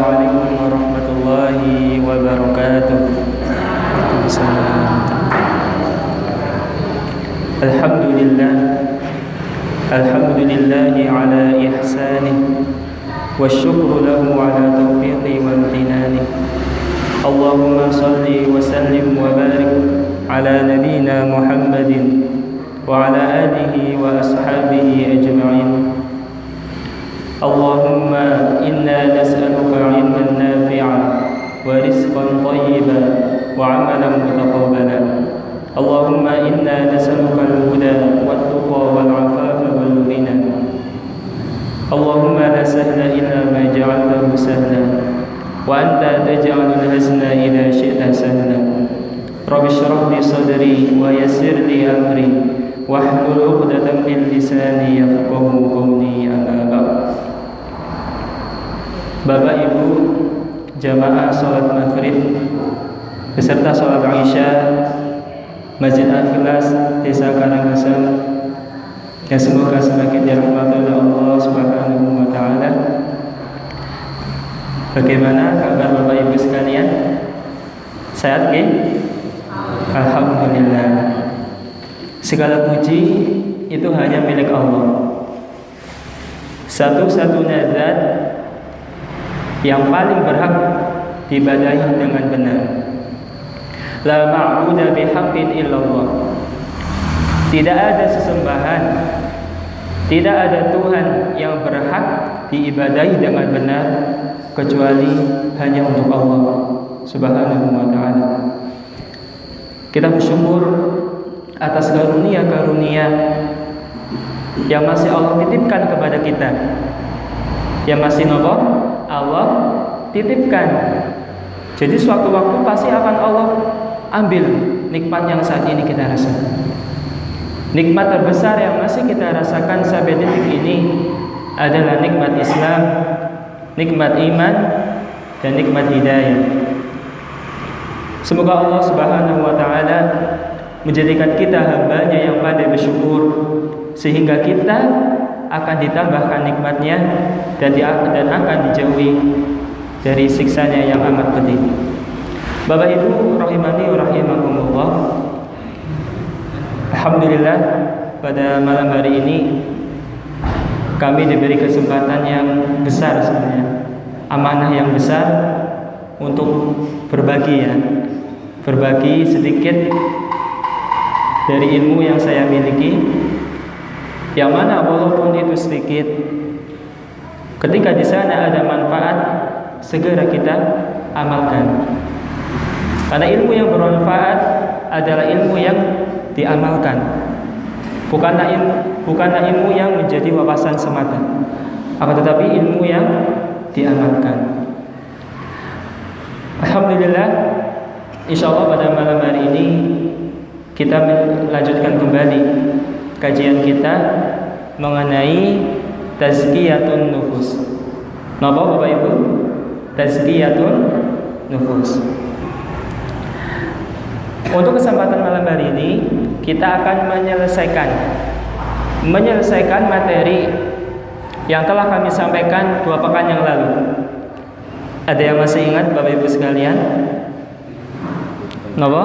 Assalamualaikum warahmatullahi wabarakatuh. Alhamdulillahi ala ihsanih wasyukru lahu ala taufiqi wa imtinanih. Allahumma salli wa sallim wa barik ala nabiyyina Muhammadin wa ala alihi wa ashabihi ajma'in. Allahumma inna nas'aluka 'ilman nafi'an wa rizqan thayyiban wa 'amalan mutaqabbalan. Allahumma inna nas'aluka al-huda wat-tuqa wal-'afafa wal-ghina. Allahumma la sahla illa ma ja'altahu sahlan wa anta taj'alul hazna idza syi'ta sahlan. Rabbi shrah li sadri wa yassir li amri wahlul 'uqdatam min lisani yafqahu qawli. Amma ba'd. Bapak Ibu jamaah salat maghrib beserta salat Isya Masjid Al-Ikhlas Desa Karangasem yang semoga semakin dirahmati oleh Allah Subhanahu wa taala. Bagaimana kabar Bapak Ibu sekalian? Sehat nggih? Alhamdulillah. Segala puji itu hanya milik Allah. Satu-satunya zat yang paling berhak diibadahi dengan benar. La ma'budu bihaqqin illallah. Tidak ada sesembahan, tidak ada Tuhan yang berhak diibadahi dengan benar kecuali hanya untuk Allah Subhanahu wa taala. Kita bersyukur atas karunia-karunia yang masih Allah titipkan kepada kita. Yang masih Allah titipkan. Jadi suatu waktu pasti akan Allah ambil nikmat yang saat ini kita rasakan. Nikmat terbesar yang masih kita rasakan sampai detik ini adalah nikmat Islam, nikmat iman, dan nikmat hidayah. Semoga Allah Subhanahu wa taala menjadikan kita hamba-Nya yang pandai bersyukur sehingga kita akan ditambahkan nikmatnya dan akan dijauhi dari siksanya yang amat pedih. Bapak Ibu rahimani wa rahimakumullah. Alhamdulillah pada malam hari ini kami diberi kesempatan yang besar sebenarnya, amanah yang besar untuk berbagi berbagi sedikit dari ilmu yang saya miliki, yang mana walaupun itu sedikit, ketika di sana ada manfaat, segera kita amalkan. Karena ilmu yang bermanfaat adalah ilmu yang diamalkan, bukanlah ilmu yang menjadi wawasan semata, akan tetapi ilmu yang diamalkan. Alhamdulillah, insyaallah pada malam hari ini kita melanjutkan kembali kajian kita mengenai tazkiyatun nufus. Napa Bapak Ibu? Tazkiyatun nufus. Untuk kesempatan malam hari ini kita akan menyelesaikan materi yang telah kami sampaikan 2 pekan yang lalu. Ada yang masih ingat Bapak Ibu sekalian? Napa?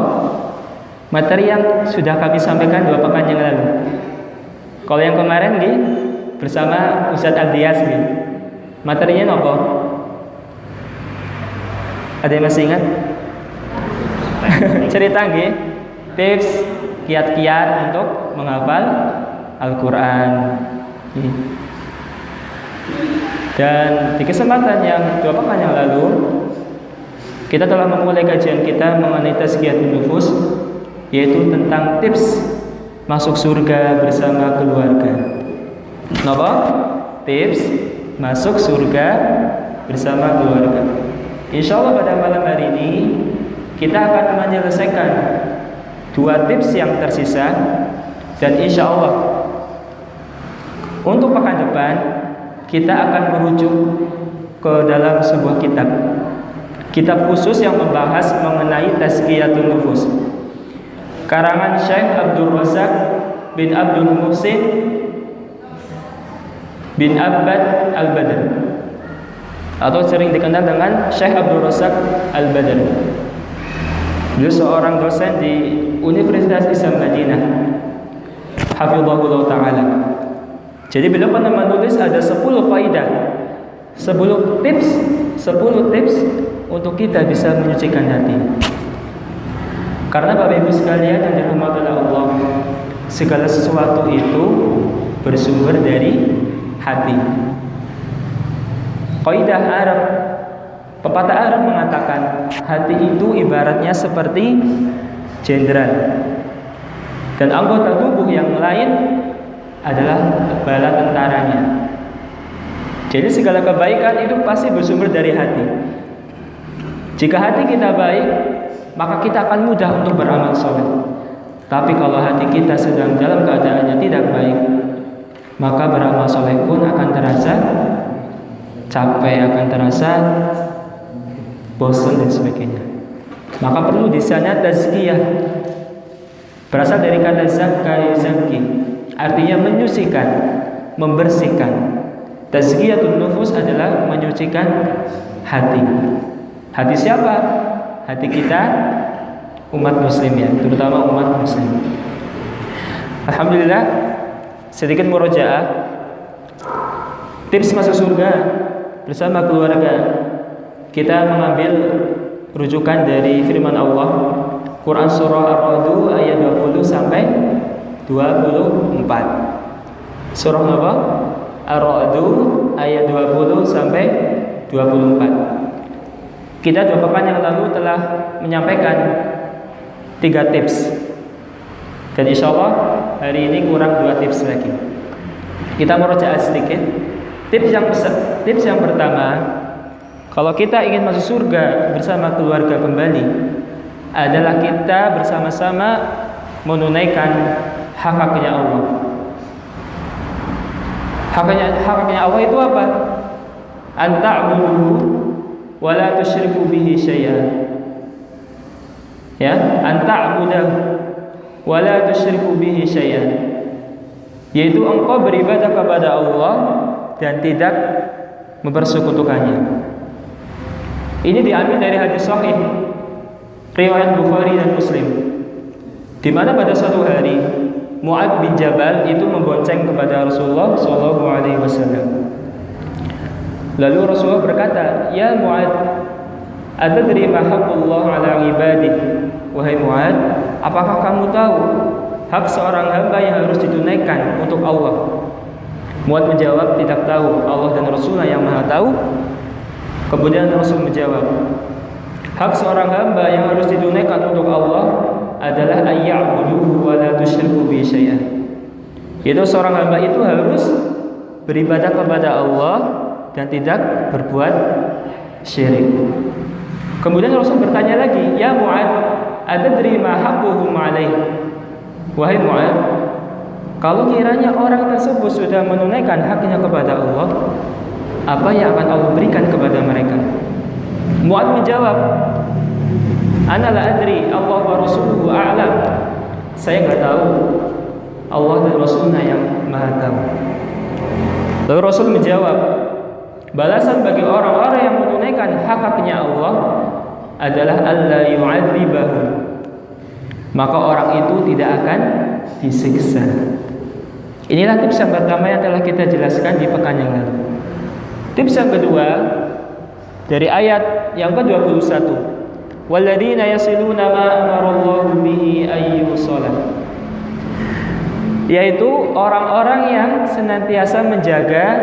Materi yang sudah kami sampaikan 2 pekan yang lalu. Kalau yang kemarin bersama Ustadz Aldias materinya napa? Ada yang masih ingat? Cerita tips kiat-kiat untuk menghafal Al-Quran. Dan di kesempatan yang 2 pekan yang lalu kita telah memulai kajian kita mengenai tazkiyatun nufus, yaitu tentang tips masuk surga bersama keluarga. Napa? Tips masuk surga bersama keluarga. Insyaallah pada malam hari ini kita akan menyelesaikan 2 tips yang tersisa, dan insyaallah untuk pekan depan kita akan merujuk ke dalam sebuah kitab khusus yang membahas mengenai tazkiyatun nufus, karangan Syekh Abdul Razak bin Abdul Muhsin bin Abbad Al-Badr atau sering dikenal dengan Syekh Abdul Razak Al-Badr. Beliau seorang dosen di Universitas Islam Madinah, hafizahullah ta'ala. Jadi beliau pernah menulis ada 10 kaidah, 10 tips untuk kita bisa menyucikan hati. Karena Bapak Ibu sekalian yang dirahmati oleh Allah, segala sesuatu itu bersumber dari hati. Kaidah Arab, pepatah Arab mengatakan hati itu ibaratnya seperti jenderal, dan anggota tubuh yang lain adalah bala tentaranya. Jadi segala kebaikan itu pasti bersumber dari hati. Jika hati kita baik, maka kita akan mudah untuk beramal soleh. Tapi kalau hati kita sedang dalam keadaannya tidak baik, maka beramal soleh pun akan terasa capek, akan terasa bosan dan sebagainya. Maka perlu di sana tazkiyah. Berasal dari kata zakka, yazki, artinya menyucikan, membersihkan. Tazkiyatun nufus adalah menyucikan hati. Hati siapa? Hati kita, umat muslim ya, terutama umat muslim. Alhamdulillah, sedikit murojaah tips masuk surga bersama keluarga. Kita mengambil rujukan dari firman Allah, Quran surah Ar-Ra'd ayat 20 sampai 24. Surah apa? Ar-Ra'd ayat 20 sampai 24. Kita 2 pekan yang lalu telah menyampaikan 3 tips, dan insya Allah hari ini kurang 2 tips lagi. Kita merujuk sedikit. Tips yang pertama, kalau kita ingin masuk surga bersama keluarga kembali, adalah kita bersama-sama menunaikan hak-haknya Allah. Hak-haknya Allah itu apa? An ta'buduhu wa la tusyriku bihi syai'an. Ya, an ta'budahu wa la tusyriku bihi syai'an. Yaitu engkau beribadah kepada Allah dan tidak mempersekutukannya. Ini diambil dari hadis sahih riwayat Bukhari dan Muslim, di mana pada suatu hari Mu'adz bin Jabal itu membonceng kepada Rasulullah SAW. Lalu Rasulullah berkata, "Ya Mu'adz, atadri ma haqqullah 'ala ibadihi?" Wahai Mu'adz, apakah kamu tahu hak seorang hamba yang harus ditunaikan untuk Allah? Mu'adz menjawab, tidak tahu, Allah dan Rasulullah yang maha tahu. Kemudian Rasul menjawab, hak seorang hamba yang harus ditunaikan untuk Allah adalah ayya'buduhu wa la tusyriku bihi syai'an. Yaitu seorang hamba itu harus beribadah kepada Allah dan tidak berbuat syirik. Kemudian Rasul bertanya lagi, "Ya Mu'adz, atadri ma haqquhum 'alaih?" Wahai Mu'adz, kalau kiranya orang tersebut sudah menunaikan haknya kepada Allah, apa yang akan Allah berikan kepada mereka? Mu'adz menjawab, "Ana la adri, Allah wa rasuluhu a'lam." Saya enggak tahu, Allah dan Rasulnya yang maha tahu. Lalu Rasul menjawab, balasan bagi orang-orang yang menunaikan hak-haknya Allah adalah alla yu'adzibahu, maka orang itu tidak akan disiksa. Inilah tips yang pertama yang telah kita jelaskan di pekan yang lalu. Tips yang kedua dari ayat yang ke-21, walladzina yasiluna ma amarallahu bihi ayyusala, yaitu orang-orang yang senantiasa menjaga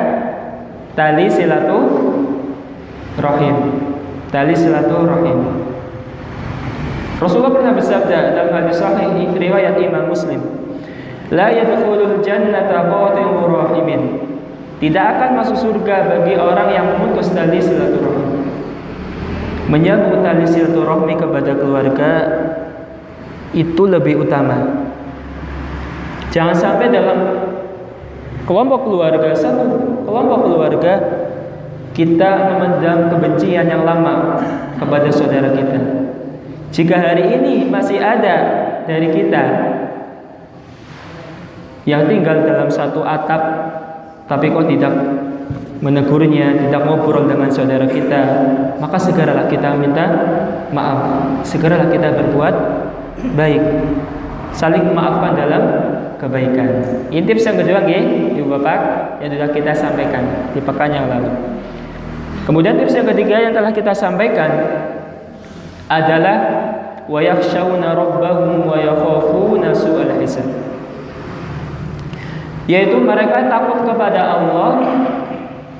tali silaturahim. Tali silaturahim. Rasulullah pernah bersabda dalam hadis sahih riwayat Imam Muslim, la yadkhulul jannata qati'ur rahimin. Tidak akan masuk surga bagi orang yang memutus tali silaturahim. Menyambung tali silaturahmi kepada keluarga itu lebih utama. Jangan sampai dalam kelompok keluarga, satu kelompok keluarga, kita memendam kebencian yang lama kepada saudara kita. Jika hari ini masih ada dari kita yang tinggal dalam satu atap, tapi kok tidak menegurnya, tidak ngobrol dengan saudara kita, maka segeralah kita minta maaf, segeralah kita berbuat baik, saling memaafkan dalam kebaikan. Ini tips yang kedua Ibu Bapak yang sudah kita sampaikan di pekan yang lalu. Kemudian tips yang ketiga yang telah kita sampaikan adalah wa yakhshawna rabbahum wa yakhafuna su'al hisab, yaitu mereka takut kepada Allah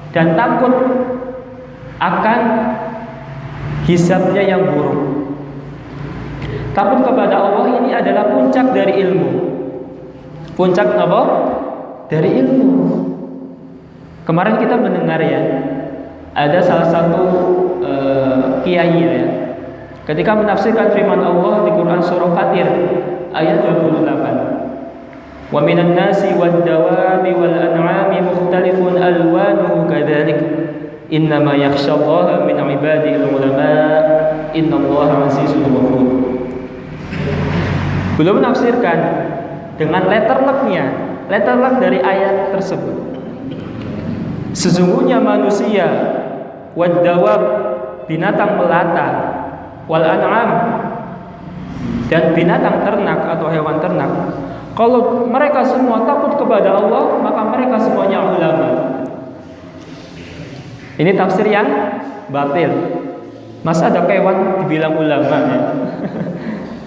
dan takut akan hisabnya yang buruk. Takut kepada Allah ini adalah puncak dari ilmu. Puncak apa? Dari ilmu. Kemarin kita mendengar ya, ada salah satu kiai ya, ketika menafsirkan firman Allah di Quran surah Fatir ayat 28. Wa minan nasi wad dawabi wal an'ami mukhtalifun alwanuhu kadzalik innama yakhshallaha min ibadil ulama innallaha azizul ghafur. Belum menafsirkan dengan letter luck dari ayat tersebut. Sesungguhnya manusia wad dawab binatang melata wal an'am dan binatang ternak atau hewan ternak, kalau mereka semua takut kepada Allah, maka mereka semuanya ulama. Ini tafsir yang batil. Masa ada hewan dibilang ulama ya?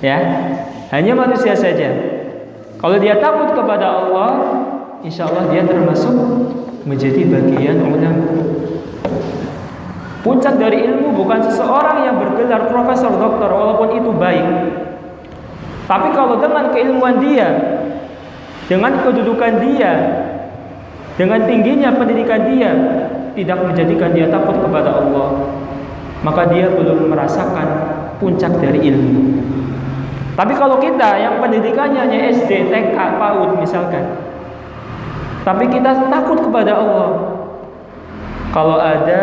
Ya, hanya manusia saja. Kalau dia takut kepada Allah, insya Allah dia termasuk menjadi bagian ulama. Puncak dari ilmu bukan seseorang yang bergelar profesor, doktor, walaupun itu baik. Tapi kalau dengan keilmuan dia, dengan kedudukan dia, dengan tingginya pendidikan dia, tidak menjadikan dia takut kepada Allah, maka dia belum merasakan puncak dari ilmu. Tapi kalau kita yang pendidikannya hanya SD, TK, PAUD misalkan, tapi kita takut kepada Allah, kalau ada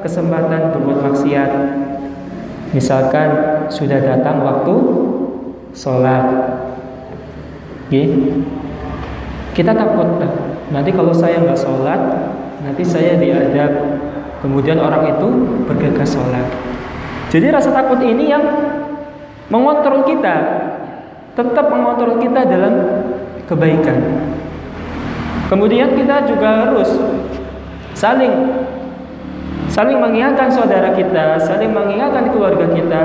kesempatan berbuat maksiat, misalkan sudah datang waktu sholat, kita takut, nanti kalau saya nggak sholat, nanti saya diadab, kemudian orang itu bergegas sholat. Jadi rasa takut ini yang mengontrol kita, tetap mengontrol kita dalam kebaikan. Kemudian kita juga harus saling mengingatkan saudara kita, saling mengingatkan keluarga kita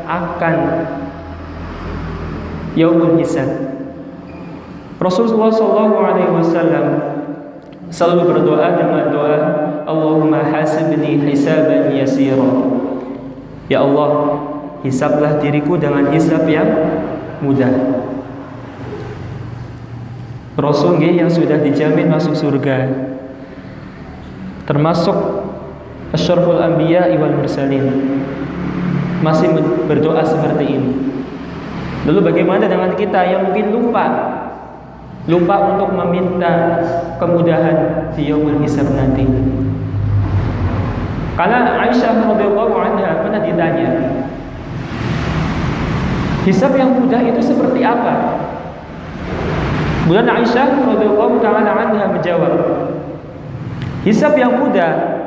akan yaumul hisab. Rasulullah SAW selalu berdoa dengan doa Allahumma hasibni hisaban yasira. Ya Allah, hisablah diriku dengan hisab yang mudah. Rasul yang sudah dijamin masuk surga, termasuk asyraful anbiya wal mursalin, masih berdoa seperti ini. Lalu bagaimana dengan kita yang mungkin lupa untuk meminta kemudahan di yaumul hisab nanti? Karena Aisyah radhiyallahu anha pernah ditanya, hisab yang mudah itu seperti apa? Kemudian Aisyah radhiyallahu taala anha menjawab, hisab yang mudah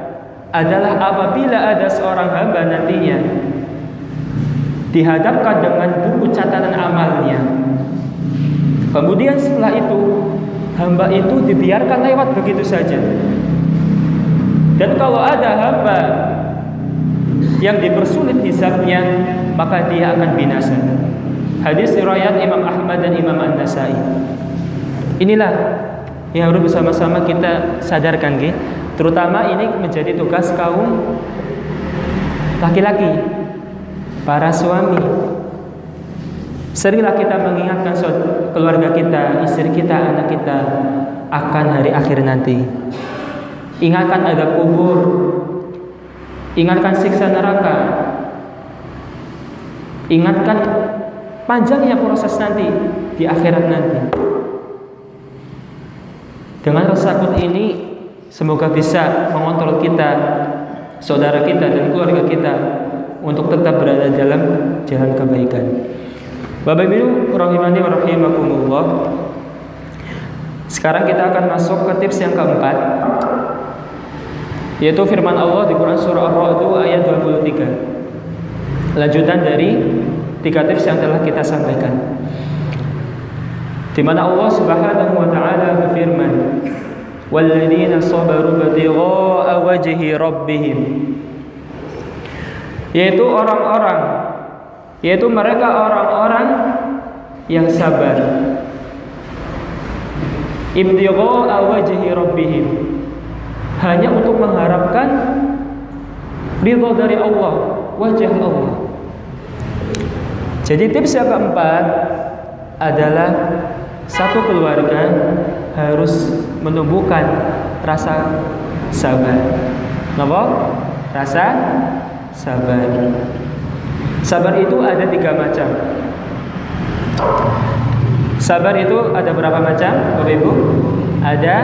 adalah apabila ada seorang hamba nantinya dihadapkan dengan buku catatan amalnya. Kemudian setelah itu hamba itu dibiarkan lewat begitu saja. Dan kalau ada hamba yang dipersulit hisabnya, maka dia akan binasa. Hadis riwayat Imam Ahmad dan Imam An-Nasai. Inilah yang harus bersama-sama kita sadarkan, terutama ini menjadi tugas kaum laki-laki, para suami. Seringlah kita mengingatkan keluarga kita, istri kita, anak kita akan hari akhir nanti. Ingatkan azab kubur, ingatkan siksa neraka, ingatkan panjangnya proses nanti di akhirat nanti. Dengan rasa takut ini, semoga bisa mengontrol kita, saudara kita dan keluarga kita untuk tetap berada dalam jalan kebaikan. Bapak Ibu rahimani wa rahimakumullah. Sekarang kita akan masuk ke tips yang keempat, yaitu firman Allah di Quran surah Ar-Ra'd ayat 23. Lanjutan dari 3 tips yang telah kita sampaikan, di mana Allah Subhanahu wa taala berfirman, "Walladzina sabaru ibtigha'a wajhi rabbihim." Yaitu mereka orang-orang yang sabar. Ibtigha'a wajhi rabbihim, hanya untuk mengharapkan ridha dari Allah, wajah Allah. Jadi tips yang keempat adalah satu keluarga harus menumbuhkan rasa sabar. Kenapa? Rasa sabar. Sabar itu ada 3 macam. Sabar itu ada berapa macam, Bapak Ibu? Ada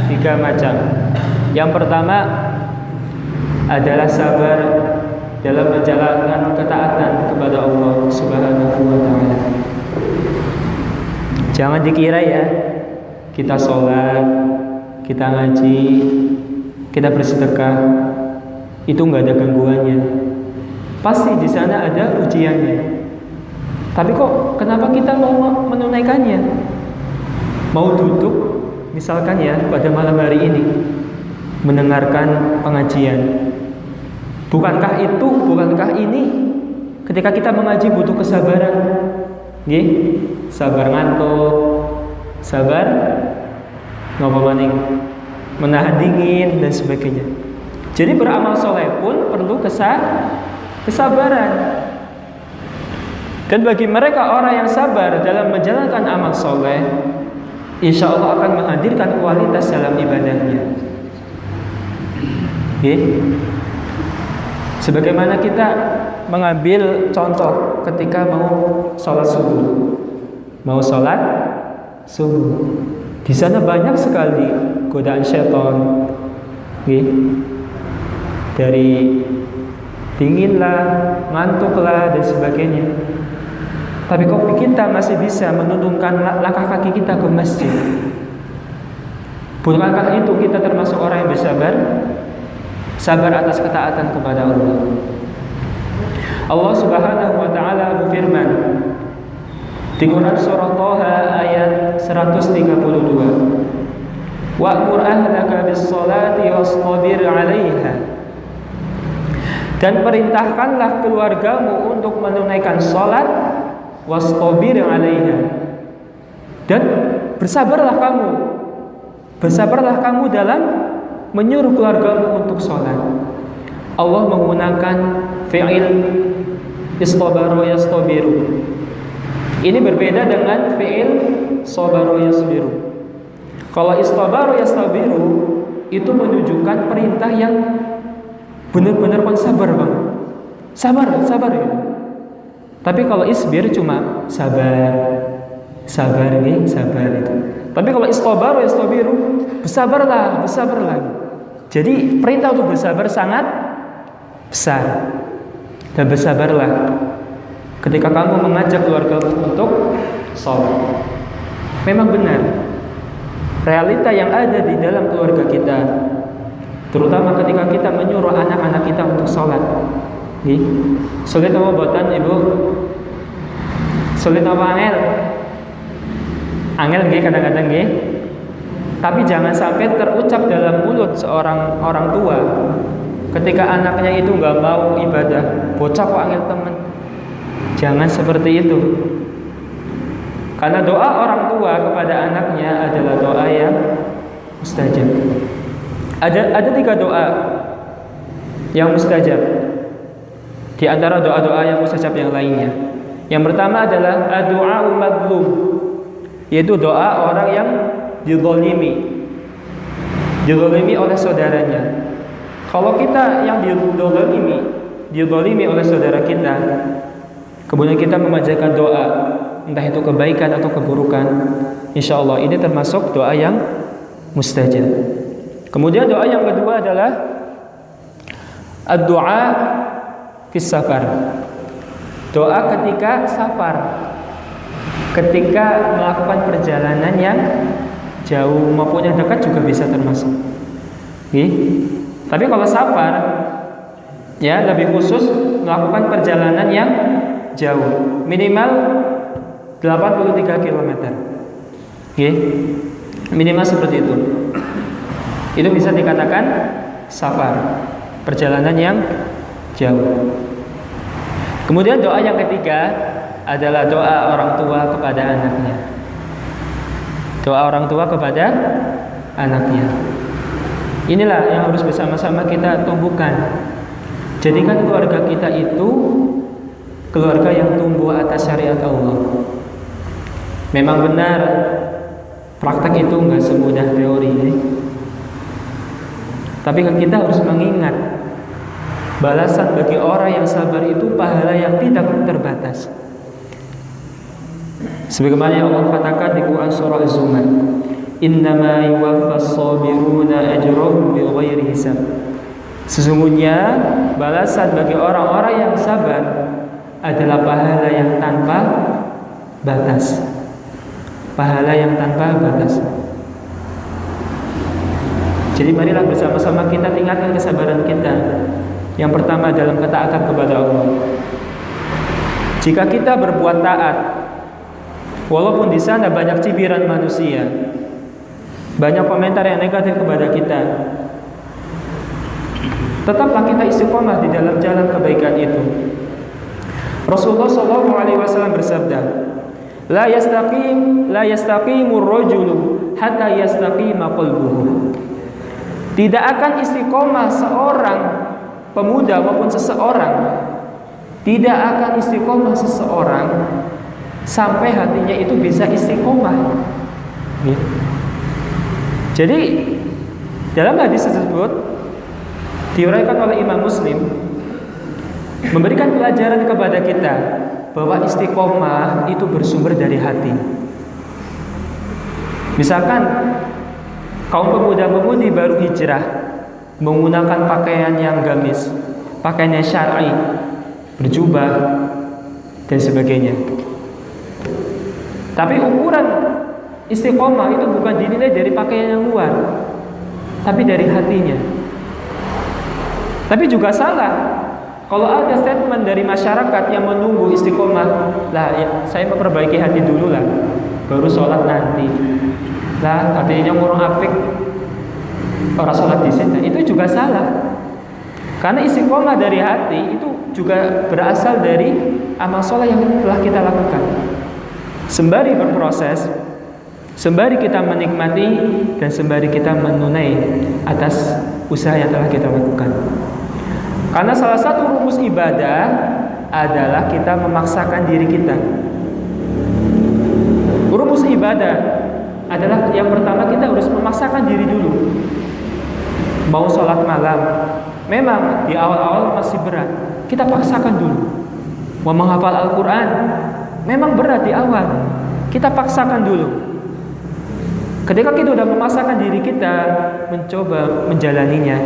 3 macam. Yang pertama adalah sabar dalam menjalankan ketaatan kepada Allah Subhanahu wa taala. Jangan dikira ya, kita sholat, kita ngaji, kita bersedekah, itu nggak ada gangguannya. Pasti di sana ada ujiannya. Tapi kok kenapa kita mau menunaikannya? Mau duduk, misalkan ya, pada malam hari ini mendengarkan pengajian. Bukankah ini ketika kita mengaji butuh kesabaran? Nggih, sabar ngantuk, sabar ngapa maning, menahan dingin dan sebagainya. Jadi beramal soleh pun perlu kesabaran. Dan bagi mereka orang yang sabar dalam menjalankan amal soleh, insya Allah akan menghadirkan kualitas dalam ibadahnya. Okay. Sebagaimana kita mengambil contoh ketika mau sholat subuh, di sana banyak sekali godaan syaitan, okay. Dari dinginlah, ngantuklah dan sebagainya. Tapi kok kita masih bisa menundukkan langkah kaki kita ke masjid? Bukankah itu kita termasuk orang yang bersabar? Sabar atas ketaatan kepada Allah. Allah Subhanahu wa taala berfirman di Quran surah Thaha ayat 132. Wa'mur ahlaka bis-shalati wastabir 'alaiha. Dan perintahkanlah keluargamu untuk menunaikan salat, wastabir 'alaiha. Dan bersabarlah kamu dalam menyuruh keluargamu untuk sholat. Allah menggunakan fi'il istabaru yastabiru. Ini berbeda dengan fi'il sabaru yasbiru. Kalau istabaru yastabiru itu menunjukkan perintah yang benar-benar sabar banget. Sabar ya. Tapi kalau isbir cuma sabar itu. Tapi kalau istabaru yastabiru, bersabarlah. Jadi perintah untuk bersabar sangat besar. Dan bersabarlah ketika kamu mengajak keluargamu untuk sholat. Memang benar, realita yang ada di dalam keluarga kita, terutama ketika kita menyuruh anak-anak kita untuk sholat. Sulit apa buatan ibu? Sulit apa angel kadang-kadang Tapi jangan sampai terucap dalam mulut seorang orang tua ketika anaknya itu nggak mau ibadah, bocah kok angel temen. Jangan seperti itu. Karena doa orang tua kepada anaknya adalah doa yang mustajab. Ada 3 doa yang mustajab di antara doa-doa yang mustajab yang lainnya. Yang pertama adalah doa madlum, yaitu doa orang yang dizalimi oleh saudaranya. Kalau kita yang dizalimi oleh saudara kita, kemudian kita memanjatkan doa, entah itu kebaikan atau keburukan, insya Allah ini termasuk doa yang mustajab. Kemudian doa yang kedua adalah ad-du'a fis safar, doa ketika safar, ketika melakukan perjalanan yang jauh maupun yang dekat juga bisa termasuk. Tapi kalau safar, ya lebih khusus melakukan perjalanan yang jauh, minimal 83 km. Oke, minimal seperti itu. Itu bisa dikatakan safar, perjalanan yang jauh. Kemudian doa yang ketiga adalah doa orang tua kepada anaknya. Doa orang tua kepada anaknya. Inilah yang harus bersama-sama kita tumbuhkan. Jadikan keluarga kita itu keluarga yang tumbuh atas syariat Allah. Memang benar, praktek itu nggak semudah teori, tapi kita harus mengingat balasan bagi orang yang sabar itu pahala yang tidak terbatas. Sebagaimana yang Allah katakan di Quran surah Az-Zumar, innama yuwaffas sabiruna ajrahum bighairi hisab. Sesungguhnya balasan bagi orang-orang yang sabar adalah pahala yang tanpa batas. Pahala yang tanpa batas. Jadi marilah bersama-sama kita tingkatkan kesabaran kita. Yang pertama dalam ketaatan kepada Allah. Jika kita berbuat taat, walaupun di sana banyak cibiran manusia, banyak komentar yang negatif kepada kita, tetaplah kita istiqomah di dalam jalan kebaikan itu. Rasulullah SAW bersabda, la yastaqimur rajulu hatta yastaqima qalbuhu. Tidak akan istiqomah seorang pemuda maupun seseorang, tidak akan istiqomah seseorang sampai hatinya itu bisa istiqomah. Jadi dalam hadis tersebut diuraikan oleh Imam Muslim, memberikan pelajaran kepada kita bahwa istiqomah itu bersumber dari hati. Misalkan kaum pemuda-pemudi baru hijrah, menggunakan pakaian yang gamis, pakaian yang syar'i, berjubah dan sebagainya. Tapi ukuran istiqomah itu bukan dinilai dari pakaian yang luar, tapi dari hatinya. Tapi juga salah kalau ada statement dari masyarakat yang menunggu istiqomah, lah ya, saya memperbaiki hati dulu lah, baru sholat nanti. Lah hatinya ngurung apik, orang sholat di sini, itu juga salah. Karena istiqomah dari hati itu juga berasal dari amal sholat yang telah kita lakukan. Sembari berproses, sembari kita menikmati, dan sembari kita menunai atas usaha yang telah kita lakukan. Karena salah satu rumus ibadah adalah kita memaksakan diri kita. Rumus ibadah adalah yang pertama kita harus memaksakan diri dulu. Mau sholat malam, memang di awal-awal masih berat, kita paksakan dulu. Mau menghafal Al-Quran, memang berat di awal, kita paksakan dulu. Ketika kita sudah memaksakan diri kita mencoba menjalaninya,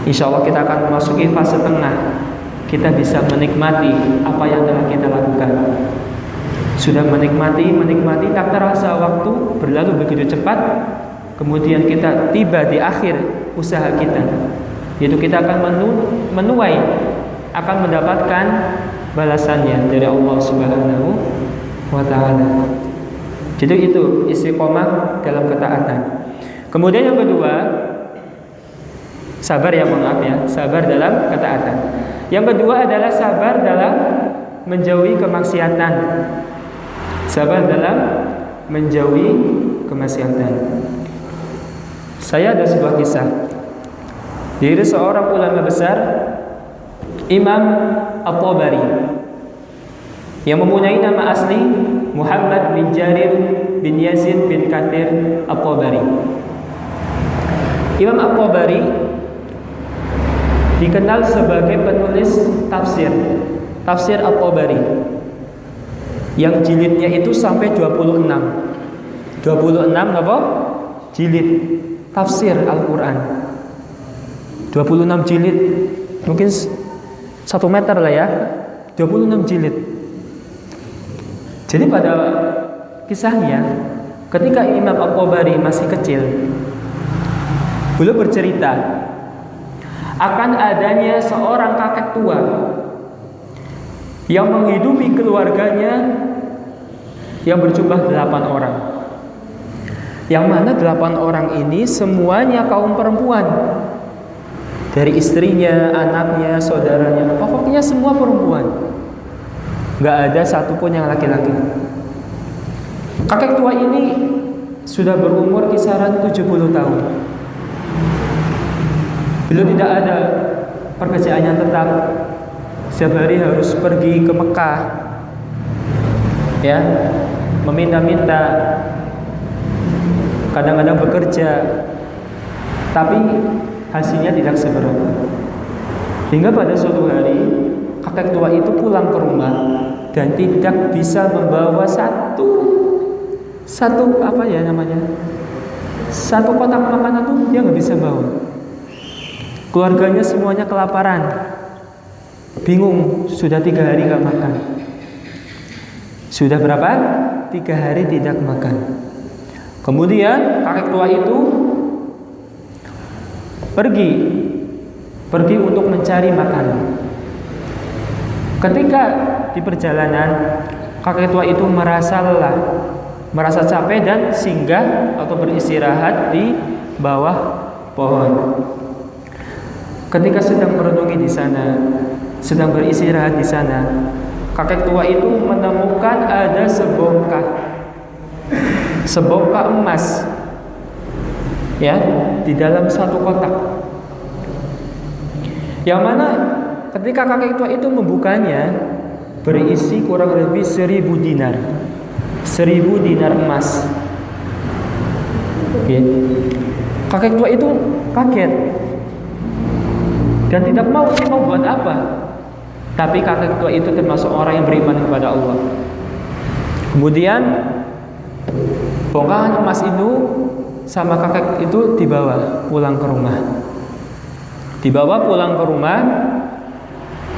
insya Allah kita akan memasuki fase tengah. Kita bisa menikmati apa yang telah kita lakukan. Sudah menikmati, tak terasa waktu berlalu begitu cepat. Kemudian kita tiba di akhir usaha kita, yaitu kita akan menuai, akan mendapatkan balasannya dari Allah Subhanahu wa Ta'ala. Jadi itu istiqomah dalam ketaatan. Kemudian yang kedua, sabar sabar dalam ketaatan. Yang kedua adalah sabar dalam menjauhi kemaksiatan. Sabar dalam menjauhi kemaksiatan. Saya ada sebuah kisah dari seorang ulama besar, Imam At-Tabari, yang mempunyai nama asli Muhammad bin Jarir bin Yazid bin Kathir At-Tabari. Imam At-Tabari dikenal sebagai penulis tafsir At-Tabari, yang jilidnya itu sampai 26 apa? Jilid tafsir Al-Quran. 26 jilid, mungkin 1 meter lah ya, 26 jilid. Jadi pada kisahnya, ketika Imam At-Tabari masih kecil, beliau bercerita akan adanya seorang kakek tua yang menghidupi keluarganya yang berjumlah 8 orang. Yang mana 8 orang ini semuanya kaum perempuan. Dari istrinya, anaknya, saudaranya, pokoknya semua perempuan. Gak ada satupun yang laki-laki. Kakek tua ini sudah berumur kisaran 70 tahun. Beliau tidak ada pekerjaan yang tetap. Setiap hari harus pergi ke Mekah, ya, meminta-minta, kadang-kadang bekerja, tapi hasilnya tidak seberapa. Hingga pada suatu hari kakek tua itu pulang ke rumah dan tidak bisa membawa satu apa ya namanya, satu kotak makanan tuh dia nggak bisa bawa. Keluarganya semuanya kelaparan, bingung, sudah 3 hari nggak makan. Sudah berapa? 3 hari tidak makan. Kemudian kakek tua itu pergi untuk mencari makanan. Ketika di perjalanan, kakek tua itu merasa lelah, merasa capek dan singgah atau beristirahat di bawah pohon. Ketika sedang merenungi di sana, sedang beristirahat di sana, kakek tua itu menemukan ada sebongkah emas, ya, di dalam satu kotak. Yang mana ketika kakek tua itu membukanya, berisi kurang lebih 1000 dinar. 1000 dinar emas. Oke. Kakek tua itu kaget dan tidak mau buat apa. Tapi kakek tua itu termasuk orang yang beriman kepada Allah. Kemudian bongkahan emas itu sama kakek itu dibawa pulang ke rumah.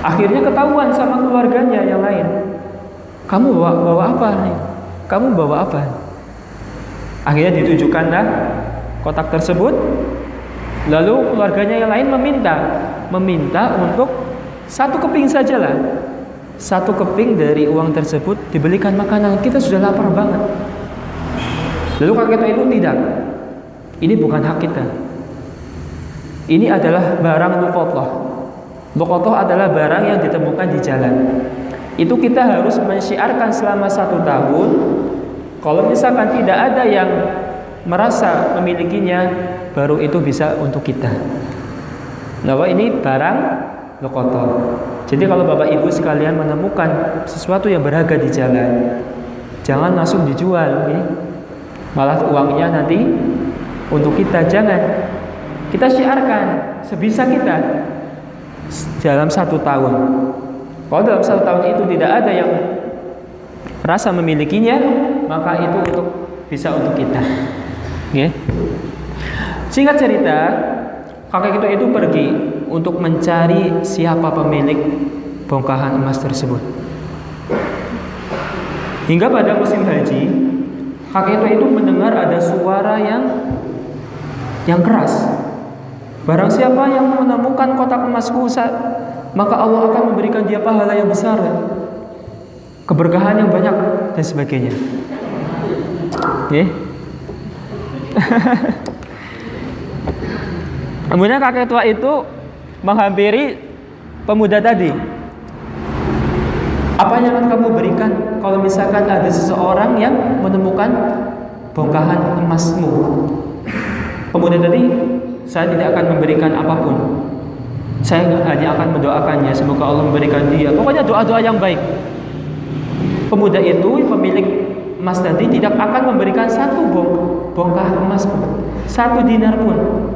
Akhirnya ketahuan sama keluarganya yang lain. Kamu bawa apa nih? Kamu bawa apa? Akhirnya ditunjukkanlah kotak tersebut. Lalu keluarganya yang lain meminta untuk 1 keping sajalah. 1 keping dari uang tersebut dibelikan makanan. Kita sudah lapar banget. Lalu kakek itu tidak. Ini bukan hak kita. Ini adalah barang luqatah. Luqatah adalah barang yang ditemukan di jalan. Itu kita harus mensyiarkan selama 1 tahun. Kalau misalkan tidak ada yang merasa memilikinya, baru itu bisa untuk kita. Bahwa ini barang luqatah. Jadi kalau Bapak Ibu sekalian menemukan sesuatu yang berharga di jalan, jangan langsung dijual, ya. Malah uangnya nanti untuk kita. Jangan. Kita syiarkan sebisa kita dalam 1 tahun. Kalau dalam 1 tahun itu tidak ada yang merasa memilikinya, maka itu bisa untuk kita. Okay. Singkat cerita, kakek itu pergi untuk mencari siapa pemilik bongkahan emas tersebut. Hingga pada musim haji, kakek itu mendengar ada suara yang keras. Barang siapa yang menemukan kotak emasku, maka Allah akan memberikan dia pahala yang besar, keberkahan yang banyak dan sebagainya. Okay. Kemudian kakek tua itu menghampiri pemuda tadi. Apa yang akan kamu berikan kalau misalkan ada seseorang yang menemukan bongkahan emasmu? Pemuda tadi, saya tidak akan memberikan apapun. Saya hanya akan mendoakannya, semoga Allah memberikan dia. Pokoknya doa-doa yang baik. Pemuda itu, pemilik emas tadi, tidak akan memberikan 1 bongkah emas pun, 1 dinar pun.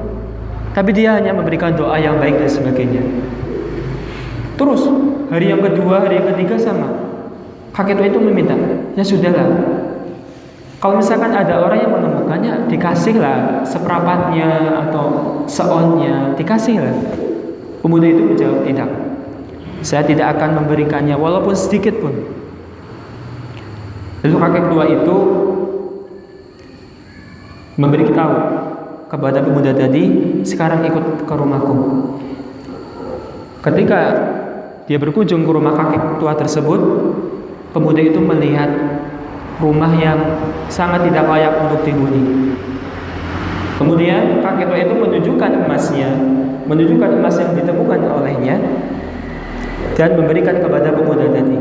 Tapi dia hanya memberikan doa yang baik dan sebagainya. Terus hari yang kedua, hari yang ketiga sama. Kakek tua itu meminta, ya sudahlah. Kalau misalkan ada orang yang menemukannya, dikasihlah seperempatnya atau seonnya, dikasihlah. Pemuda itu menjawab, tidak. Saya tidak akan memberikannya walaupun sedikit pun. Lalu kakek tua itu memberitahu kepada pemuda tadi, sekarang ikut ke rumahku. Ketika dia berkunjung ke rumah kakek tua tersebut, pemuda itu melihat rumah yang sangat tidak layak untuk dihuni. Kemudian kakek tua itu menunjukkan emas yang ditemukan olehnya dan memberikan kepada pemuda tadi.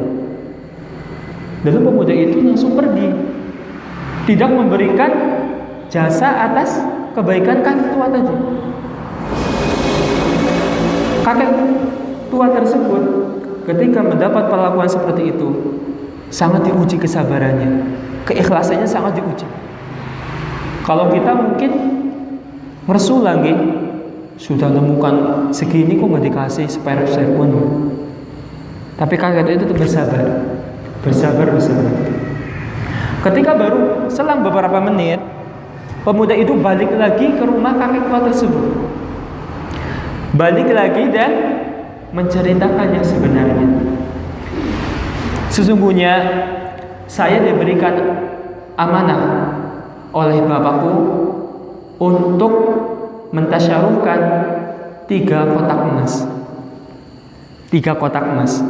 Lalu pemuda itu langsung pergi, tidak memberikan jasa atas kebaikan kakek tua tadi. Kakek tua tersebut ketika mendapat perlakuan seperti itu sangat diuji kesabarannya, keikhlasannya sangat diuji. Kalau kita mungkin ngersul lagi, sudah menemukan segini kok nggak dikasih seperak pun. Tapi kakek itu bersabar. Ketika baru selang beberapa menit, pemuda itu balik lagi ke rumah kakek tua tersebut. Balik lagi dan menceritakan yang sebenarnya. Sesungguhnya saya diberikan amanah oleh bapakku untuk mentasyaruhkan 3 kotak emas. 3 kotak emas.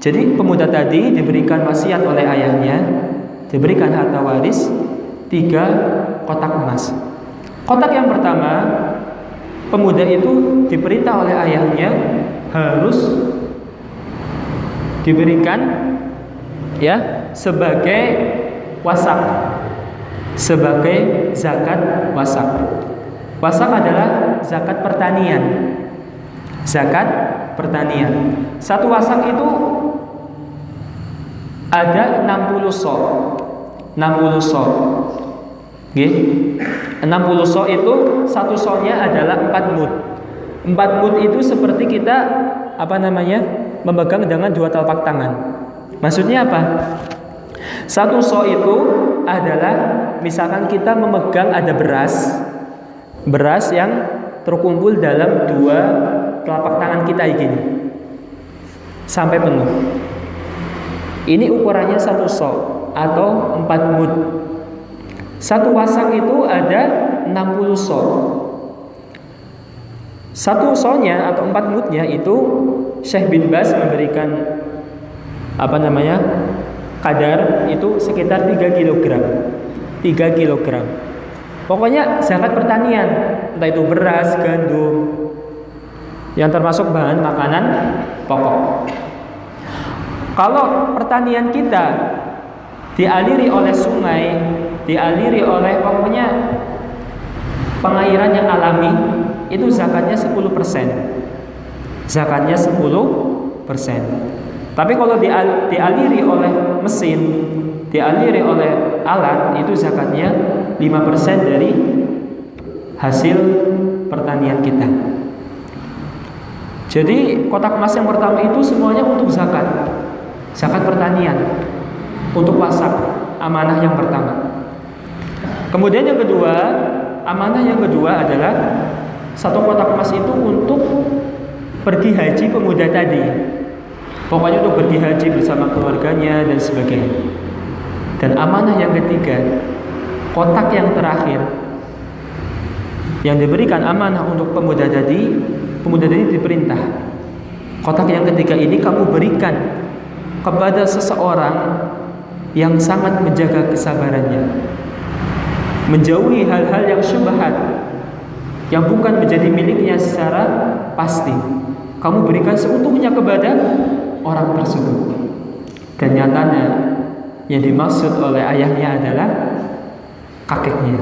Jadi pemuda tadi diberikan wasiat oleh ayahnya, diberikan harta waris 3 kotak emas. Kotak yang pertama, pemuda itu diperintah oleh ayahnya harus diberikan sebagai wasak, sebagai zakat wasak. Wasak adalah zakat pertanian. Zakat pertanian. Satu wasak itu ada 60 so. 60 so. Oke. 60 so itu satu so-nya adalah 4 mud. 4 mud itu seperti kita memegang dengan 2 telapak tangan. Maksudnya apa? Satu so itu adalah misalkan kita memegang ada beras yang terkumpul dalam 2 telapak tangan kita gini sampai penuh. Ini ukurannya 1 so atau 4 mud. Satu wasak itu ada 60 so. Satu so-nya atau 4 mudnya itu Syekh bin Baz memberikan kadar itu sekitar 3 kg. 3 kg. Pokoknya zakat pertanian, entah itu beras, gandum, yang termasuk bahan makanan pokok. Kalau pertanian kita dialiri oleh sungai, dialiri oleh pokoknya pengairan yang alami, itu zakatnya 10%. Zakatnya 10%. Tapi kalau dialiri oleh mesin, dialiri oleh alat, itu zakatnya 5% dari hasil pertanian kita. Jadi kotak emas yang pertama itu semuanya untuk zakat. Zakat pertanian, untuk wasak, amanah yang pertama. Kemudian yang kedua, amanah yang kedua adalah satu kotak emas itu untuk pergi haji pemuda tadi. Pokoknya untuk pergi haji bersama keluarganya dan sebagainya. Dan amanah yang ketiga, kotak yang terakhir yang diberikan amanah untuk pemuda tadi diperintah, kotak yang ketiga ini kamu berikan kepada seseorang yang sangat menjaga kesabarannya, menjauhi hal-hal yang syubhat, yang bukan menjadi miliknya secara pasti. Kamu berikan seutuhnya kepada orang tersebut. Dan nyatanya yang dimaksud oleh ayahnya adalah kakeknya,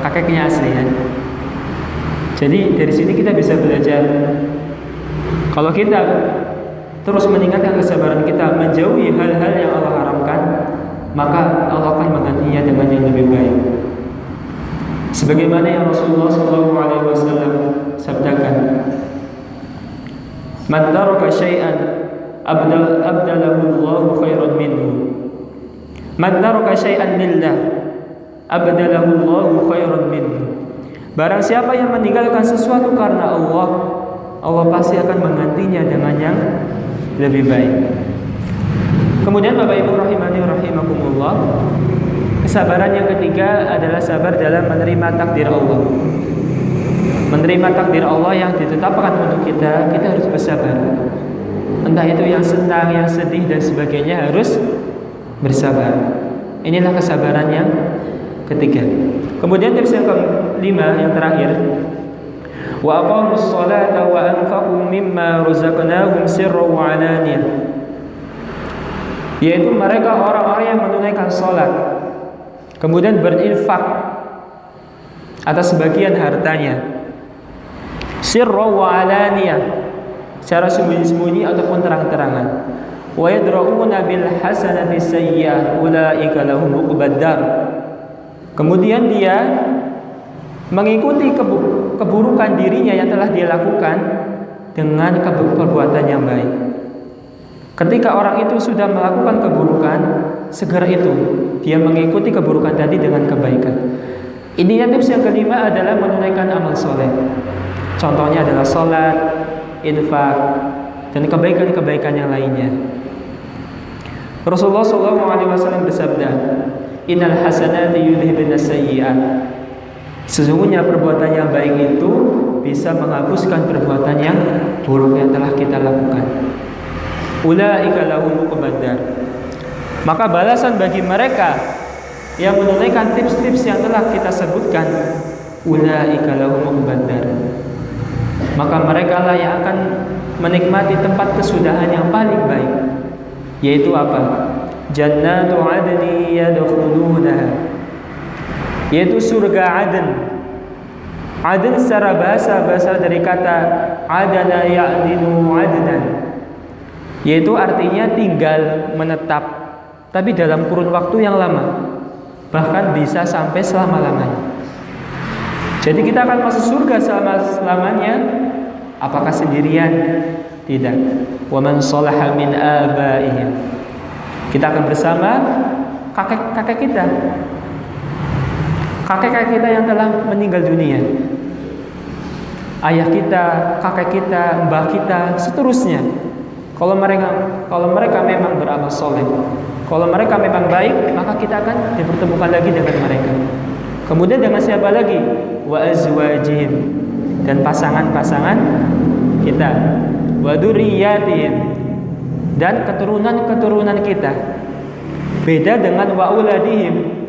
kakeknya asli ya. Jadi dari sini kita bisa belajar, kalau kita terus meningkatkan kesabaran kita, menjauhi hal-hal yang Allah haramkan, maka Allah akan menggantinya dengan yang lebih baik. Sebagaimana yang Rasulullah SAW sabdakan, "Man taraka syai'an abdalahu Allahu khairan minhu. Man taraka syai'an lillah abdalahu Allahu khairan minhu." Barang siapa yang meninggalkan sesuatu karena Allah, Allah pasti akan menggantinya dengan yang lebih baik. Kemudian Bapak Ibu rahimani rahimakumullah, kesabaran yang ketiga adalah sabar dalam menerima takdir Allah. menerima takdir Allah yang ditetapkan untuk kita, kita harus bersabar. Entah itu yang senang, yang sedih dan sebagainya, harus bersabar. Inilah kesabaran yang ketiga. Kemudian tips yang kelima, yang terakhir, wa aqamus sholata wa anfaqu mimma razaqnahum sirran wa alaniyah, yaitu mereka orang-orang yang menunaikan sholat, kemudian berinfak atas sebagian hartanya, sirran wa alaniyah, secara sembunyi-sembunyi ataupun terang-terangan. Wa yadra'una bil hasanati sayyi'ah ulaika lahum uqbad dar. Kemudian dia mengikuti keburukan dirinya yang telah dia lakukan dengan perbuatan yang baik. Ketika orang itu sudah melakukan keburukan, segera itu dia mengikuti keburukan tadi dengan kebaikan. Ini tips yang kelima adalah menunaikan amal soleh. Contohnya adalah sholat, infak, dan kebaikan-kebaikan yang lainnya. Rasulullah SAW bersabda, innal hasanati yudhibnas sayyi'at. Sesungguhnya perbuatan yang baik itu bisa menghapuskan perbuatan yang buruk yang telah kita lakukan. Ulaika lahum uqbad dar. Maka balasan bagi mereka yang menunaikan tips-tips yang telah kita sebutkan, ulaika lahum uqbad dar, maka mereka lah yang akan menikmati tempat kesudahan yang paling baik, yaitu apa? Jannatu adni yadkhulunaha, yaitu surga Aden. Aden secara bahasa berasal dari kata adana ya'dinu adnan, yaitu artinya tinggal, menetap, tapi dalam kurun waktu yang lama, bahkan bisa sampai selama-lamanya. Jadi kita akan masuk surga selama-lamanya. Apakah sendirian? Tidak. Wa man shalaha min abaihim, kita akan bersama kakek-kakek kita, kakek-kakek kita yang telah meninggal dunia, ayah kita, kakek kita, mbah kita, seterusnya. Kalau mereka memang beramal soleh, kalau mereka memang baik, maka kita akan dipertemukan lagi dengan mereka. Kemudian dengan siapa lagi? Wa azwajihim, dan pasangan-pasangan kita, wa dzurriyyatihim, dan keturunan-keturunan kita. Beda dengan wa auladihim.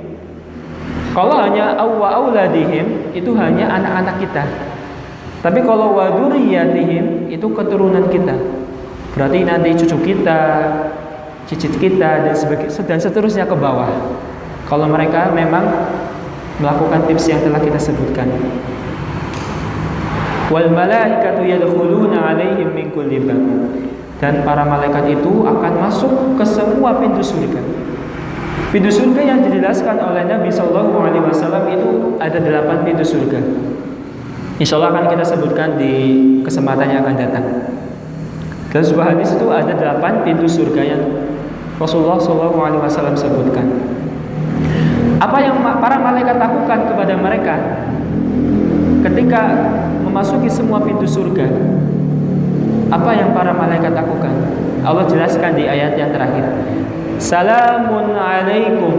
Kalau hanya wa auladihim itu hanya anak-anak kita. Tapi kalau wa dzurriyyatihim itu keturunan kita. Berarti nanti cucu kita, cicit kita, dan seterusnya ke bawah. Kalau mereka memang melakukan tips yang telah kita sebutkan. Wal malaikatu yadkhuluna 'alaihim min kulli bab, dan para malaikat itu akan masuk ke semua pintu surga. Pintu surga yang dijelaskan oleh Nabi Shallallahu Alaihi Wasallam itu ada 8 pintu surga. Insya Allah akan kita sebutkan di kesempatan yang akan datang. Dalam sebuah hadis itu ada 8 pintu surga yang Rasulullah Shallallahu Alaihi Wasallam sebutkan. Apa yang para malaikat lakukan kepada mereka ketika memasuki semua pintu surga? Apa yang para malaikat lakukan? Allah jelaskan di ayat yang terakhir. Salamun alaikum,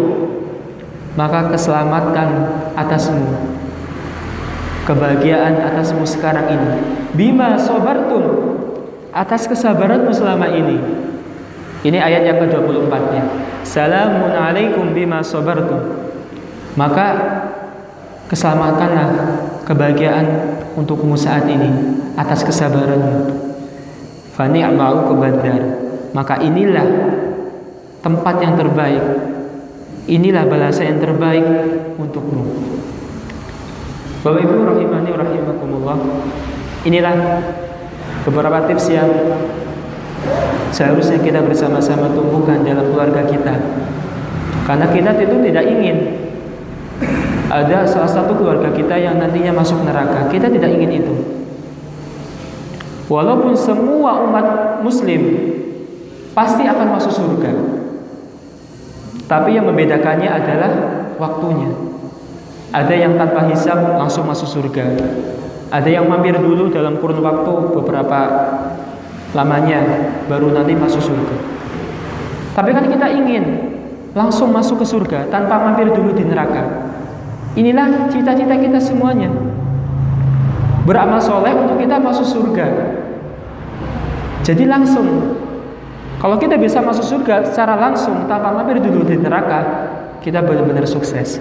maka keselamatan atasmu, kebahagiaan atasmu sekarang ini. Bima sobartum, atas kesabaranmu selama ini. Ini ayat yang ke-24-nya. Salamun alaikum bima sobartum, maka keselamatkanlah, kebahagiaan untukmu saat ini atas kesabaranmu. Fa ni'ma'u kubadar, maka inilah tempat yang terbaik, inilah balasan yang terbaik untukmu. Bapak Ibu rahimani rahimakumullah, inilah beberapa tips yang seharusnya kita bersama-sama tumbuhkan dalam keluarga kita. Karena kita itu tidak ingin ada salah satu keluarga kita yang nantinya masuk neraka. Kita tidak ingin itu. Walaupun semua umat muslim pasti akan masuk surga, tapi yang membedakannya adalah waktunya. Ada yang tanpa hisab langsung masuk surga, ada yang mampir dulu dalam kurun waktu beberapa lamanya baru nanti masuk surga. Tapi kan kita ingin langsung masuk ke surga tanpa mampir dulu di neraka. Inilah cita-cita kita semuanya. beramal soleh untuk kita masuk surga. Jadi langsung, kalau kita bisa masuk surga secara langsung tanpa mampir dulu di neraka, kita benar-benar sukses.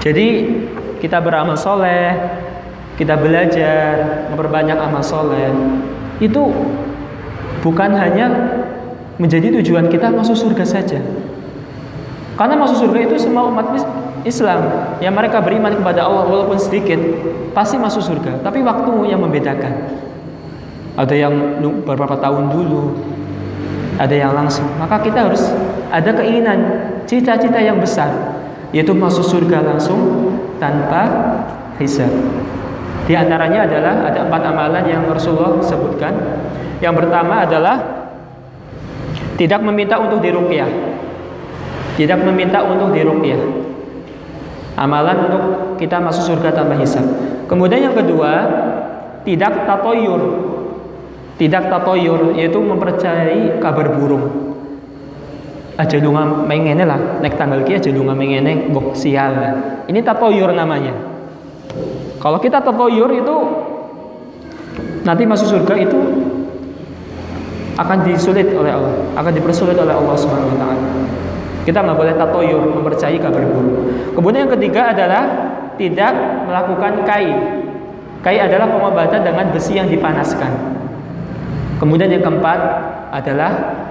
Jadi kita beramal soleh, kita belajar, memperbanyak amal soleh, itu bukan hanya menjadi tujuan kita masuk surga saja. Karena masuk surga itu semua umat Islam yang mereka beriman kepada Allah walaupun sedikit pasti masuk surga. Tapi waktu yang membedakan. Ada yang beberapa tahun dulu, ada yang langsung. Maka kita harus ada keinginan, cita-cita yang besar, yaitu masuk surga langsung tanpa hisab. Di antaranya adalah ada 4 amalan yang Rasulullah sebutkan. Yang pertama adalah tidak meminta untuk diruqyah. Tidak meminta untuk diruqyah. Amalan untuk kita masuk surga tanpa hisab. Kemudian yang kedua, tidak tatoyur. Tidak tatoyur, yaitu mempercayai kabar burung. Aja lunga mengene lah, nek tanggal ki aja lunga mengene mbok sial. Ini tatoyur namanya. Kalau kita tatoyur itu nanti masuk surga itu akan disulit oleh Allah, akan dipersulit oleh Allah Subhanahu wa taala. Kita nggak boleh tatoyur, mempercayai kabar burung. Kemudian yang ketiga adalah tidak melakukan kai. Kai adalah pengobatan dengan besi yang dipanaskan. Kemudian yang keempat adalah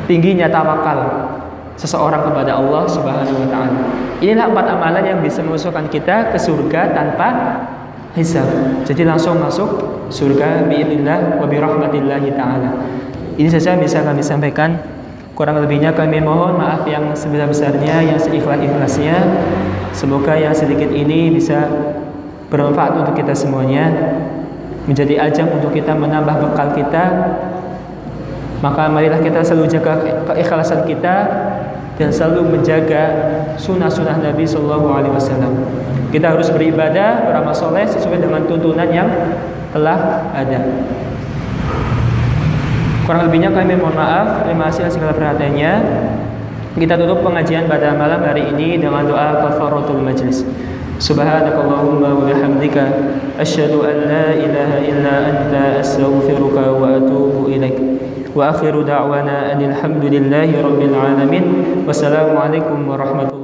tingginya tawakal seseorang kepada Allah Subhanahu wa taala. Inilah 4 amalan yang bisa memasukkan kita ke surga tanpa hisab. Jadi langsung masuk surga biidznillah wa birahmatillahi taala. Ini saja bisa kami sampaikan. Kurang lebihnya kami mohon maaf yang sebesar-besarnya, yang seikhlas-ikhlasnya. Semoga yang sedikit ini bisa bermanfaat untuk kita semuanya, menjadi ajang untuk kita menambah bekal kita. Maka marilah kita selalu jaga keikhlasan kita dan selalu menjaga sunnah-sunnah Nabi Sallallahu Alaihi Wasallam. Kita harus beribadah, beramal soleh sesuai dengan tuntunan yang telah ada. Kurang lebihnya kami mohon maaf. Terima kasih atas segala perhatiannya. Kita tutup pengajian pada malam hari ini dengan doa kafaratul majlis. Subhanakallahumma wa bihamdika asyhadu an la ilaha illa anta astaghfiruka wa atubu ilaik. Wa akhiru da'wana anil hamdulillahi rabbil alamin. Wassalamualaikum warahmatullahi wabarakatuh.